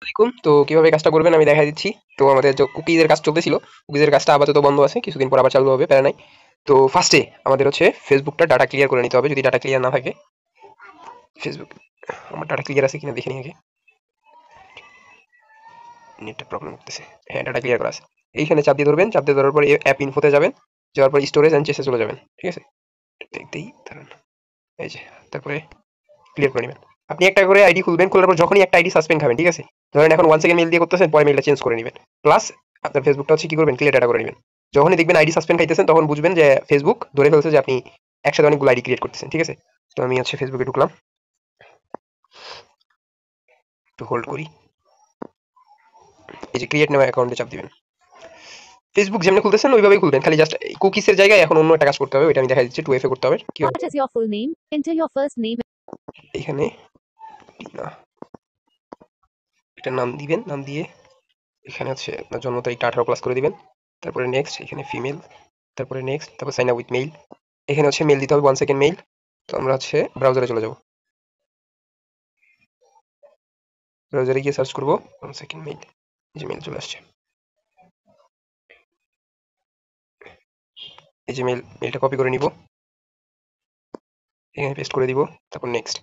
আলাইকুম। তো কিভাবে কাজটা করবেন আমি দেখাই দিচ্ছি। তো আমাদের যে কুকিজের কাজ চলতেছিল, কুকিজের কাজটা আপাতত বন্ধ আছে, কিছুদিন পর আবার চালু হবে, প্যারা নাই। তো ফার্স্টে আমাদের হচ্ছে ফেসবুকটা ডাটা ক্লিয়ার করে নিতে হবে। যদি ডাটা ক্লিয়ার না থাকে, ফেসবুক আমার ডাটা ক্লিয়ার আছে কিনা দেখে নিই আগে। নেটটা প্রবলেম করতেছে। হ্যাঁ, ডাটা ক্লিয়ার করা আছে। এইখানে চাপ দিয়ে ধরবেন, চাপ দিয়ে ধরার পর অ্যাপ ইনফোতে যাবেন, যাওয়ার পর স্টোরেজ অ্যান্ড চেসে চলে যাবেন। ঠিক আছে, দেখতেই দাঁড়ান, এই যে, তারপরে ক্লিয়ার করে নেবেন। আপনি একটা করে আইডি খুলবেন, খোলার পর যখনই একটা আইডি সাসপেন্ড খাবেন, ঠিক আছে, ধরেন এখন 1 সেকেন্ড মেল দিয়ে করতেছেন, পরে মেলটা চেঞ্জ করে নেবেন। প্লাস আপনার ফেসবুকটা হচ্ছে কি করবেন, ক্লিয়ার ডাটা করে নেবেন। যখনই দেখবেন আইডি সাসপেন্ড খাইতেছেন, তখন বুঝবেন যে ফেসবুক ধরে ফেলছে যে আপনি একসাথে অনেকগুলো আইডি ক্রিয়েট করতেছেন। ঠিক আছে, তো আমি হচ্ছে ফেসবুকে ঢুকলাম, একটু হোল্ড করি। এই যে ক্রিয়েট নাও অ্যাকাউন্টে চাপ দিবেন। ফেসবুক যেমন খুলতেছেন ওইভাবেই খুলবেন, খালি জাস্ট কুকিসের জায়গায় এখন অন্য একটা কাজ করতে হবে, ওইটা আমি দেখা দিচ্ছি। 2FA করতে হবে। কি হবে, What is your full name? Enter your first name. এখানে একটা নাম দিবেন, নাম দিয়ে এখানে হচ্ছে আপনার জন্ম তারিখটা 18+ করে দিবেন। তারপরে নেক্সট, এখানে ফিমেল, তারপরে নেক্সট, তারপর সাইন আপ উইথ মেইল। এখানে হচ্ছে মেল দিতে হবে, 1 সেকেন্ড মেইল। তো আমরা হচ্ছে ব্রাউজারে চলে যাব, ব্রাউজারে গিয়ে সার্চ করব 1 সেকেন্ড মেইল। এই যে মেল চলে আসছে, এই যে মেলটা কপি করে নিব, এখানে পেস্ট করে দিব। তারপর নেক্সট,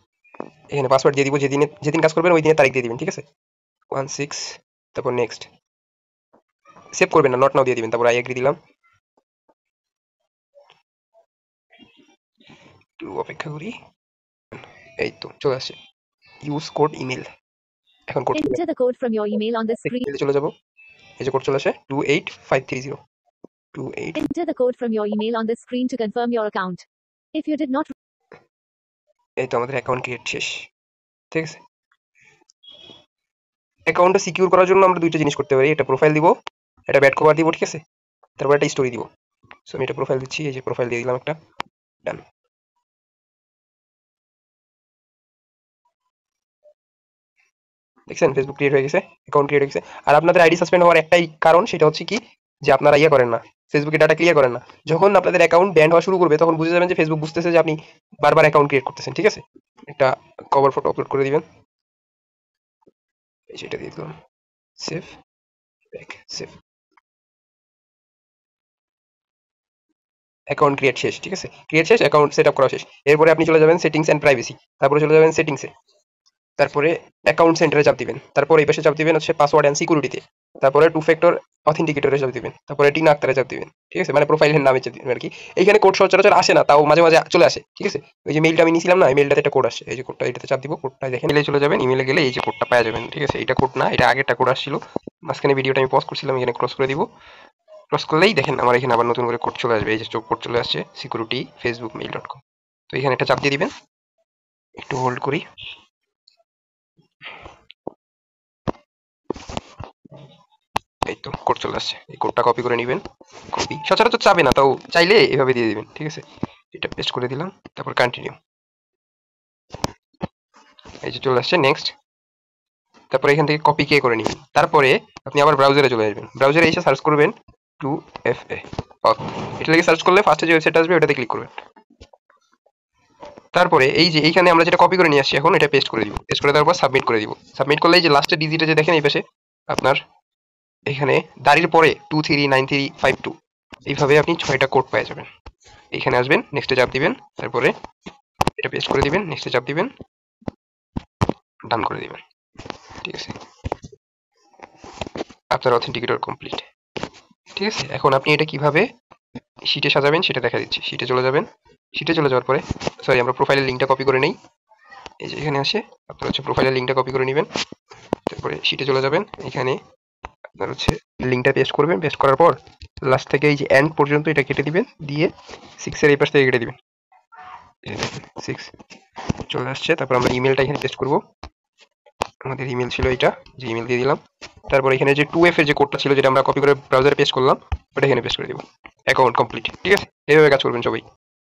এখানে পাসওয়ার্ড দিয়ে দিব, যেদিন কাজ করবেন ওই দিনের তারিখ দিয়ে দিবেন। ঠিক আছে, 16, তারপর নেক্সট, সেভ করবেন না, নট নাও দিয়ে দিবেন। তারপর আই এগ্রি দিলাম, একটু অপেক্ষা করি। এই তো চলে আসছে, ইউজ কোড ইমেল। এখন code Enter the code from your email on the screen. চলে যাব, এই যে কোড চলে আসে 28530 28। Enter the code from your email on the screen to confirm your account. If you did not, এই তো আমাদের অ্যাকাউন্ট ক্রিয়েট শেষ। ঠিক আছে, অ্যাকাউন্টটা সিকিউর করার জন্য আমরা দুইটা জিনিস করতে পারি, এটা প্রোফাইল দিব, এটা ব্যাড কভার দিব। ঠিক আছে, তারপর একটা স্টোরি দিব। সো আমি এটা প্রোফাইল দিচ্ছি, এই যে প্রোফাইল দিয়ে দিলাম একটা, ডান। দেখছেন ফেসবুক ক্রিয়েট হয়ে গেছে, অ্যাকাউন্ট ক্রিয়েট হয়ে গেছে। আর আপনাদের আইডি সাসপেন্ড হওয়ার একটাই কারণ, সেটা হচ্ছে কি, যে আপনারা ইয়ে করেন না, ফেসবুকে ডাটা ক্লিয়ার করেন না। যখন আপনাদের অ্যাকাউন্ট ব্যান্ড হওয়া শুরু করবে, তখন বুঝে যাবেন যে ফেসবুক বুঝতেছে যে আপনি বারবার অ্যাকাউন্ট ক্রিয়েট করতেছেন। ঠিক আছে, একটা কভার ফটো আপলোড করে দিবেন, এই সেটা দিয়ে দিলাম, save, back, save. Account create শেষ। ঠিক আছে, ক্রিয়েট শেষ, অ্যাকাউন্ট সেট আপ করা শেষ। এরপরে আপনি চলে যাবেন সেটিংস অ্যান্ড প্রাইভেসি, তারপরে চলে যাবেন সেটিংসে, তারপরে অ্যাকাউন্ট সেন্টারে চাপ দিবেন, তারপর এই পাশে চাপ দিবেন হচ্ছে পাসওয়ার্ড অ্যান্ড সিকিউরিটিতে, তারপরে 2 ফ্যাক্টর অথেন্টিকেটরে চাপ দিবেন, তারপরে টিনা আক্তারে চাপ দিবেন। ঠিক আছে, মানে প্রোফাইলের নামে চাপ দিবেন আর কি। এইখানে কোড সচরাচর আসে না, তাও মাঝে মাঝে চলে আসে। ঠিক আছে, ওই যে মেইলটা আমি নিয়েছিলাম না, এই মেইলটাতে একটা কোড আসে, এই যে কোডটা, এটাতে চাপ দিব, কোডটা দেখেন, ইমেলে চলে যাবেন, ইমেলে গেলে এই যে কোডটা পেয়ে যাবেন। ঠিক আছে, এটা কোড না, এটা আগেরটা কোড আসছিল, মাঝখানে ভিডিওটা আমি পজ করছিলাম, এখানে ক্রস করে দিব। ক্রস করলেই দেখেন আমার এখানে আবার নতুন করে কোড চলে আসবে, এই যে কোড চলে আসছে, সিকিউরিটি ফেসবুক মেইল .com। তো এখানে একটা চাপ দিয়ে দিবেন, একটু হোল্ড করি। এই তো কোড চলে আসছে, এই কোডটা কপি করে নেবেন। কপি সচরাচর চাবে না, তাও চাইলে এভাবে দিয়ে দিবেন। ঠিক আছে, এটা পেস্ট করে দিলাম, তারপর কন্টিনিউ, এই যে চলে আসছে। নেক্সট, তারপরে এখান থেকে কপি কে করে নিবেন। তারপরে আপনি আবার ব্রাউজারে চলে আসবেন, ব্রাউজারে এসে সার্চ করবেন 2FA অথ, এটা লিখে সার্চ করলে ফার্স্টে যে ওয়েবসাইট আসবে ওটাতে ক্লিক করবেন। তারপরে এই যে এইখানে আমরা যেটা কপি করে নিয়ে আসছি, এখন এটা পেস্ট করে দিব, পেস্ট করে দেওয়ার পর সাবমিট করে দিব। সাবমিট করলে এই যে লাস্টের ডিজিটে যে দেখেন এই পাশে আপনার এখানে দাড়ির পরে 239352 এইভাবে আপনি 6টা কোড পেয়ে যাবেন। এইখানে আসবেন, নেক্সটে চাপ দিবেন, তারপরে এটা পেস্ট করে দিবেন, নেক্সটে চাপ দিবেন, ডান করে দিবেন। ঠিক আছে, আপনার অথেন্টিকেটর কমপ্লিট। ঠিক আছে, এখন আপনি এটা কিভাবে শিটে সাজাবেন সেটা দেখা দিচ্ছি। শিটে চলে যাবেন, শিটে চলে যাওয়ার পরে, সরি, আমরা প্রোফাইলের লিঙ্কটা কপি করে নেই। এই যে এখানে আসে, আপনার হচ্ছে প্রোফাইলের লিঙ্কটা কপি করে নেবেন, তারপরে শিটে চলে যাবেন, এখানে আপনার হচ্ছে লিঙ্কটা পেস্ট করবেন, পেস্ট করার পর লাস্ট থেকে এই যে এন্ড পর্যন্ত এটা কেটে দিবেন, দিয়ে 6 এর এই পাশ থেকে কেটে দিবেন, 6 চলে আসছে। তারপর আমরা ইমেলটা এখানে পেস্ট করব, আমাদের ইমেল ছিল এটা, যে ইমেল দিয়ে দিলাম। তারপর এখানে যে 2F এর যে কোডটা ছিল, যেটা আমরা কপি করে ব্রাউজারে পেস্ট করলাম, ওটা এখানে পেস্ট করে দিব। Account complete. ঠিক আছে, এইভাবে কাজ করবেন সবাই।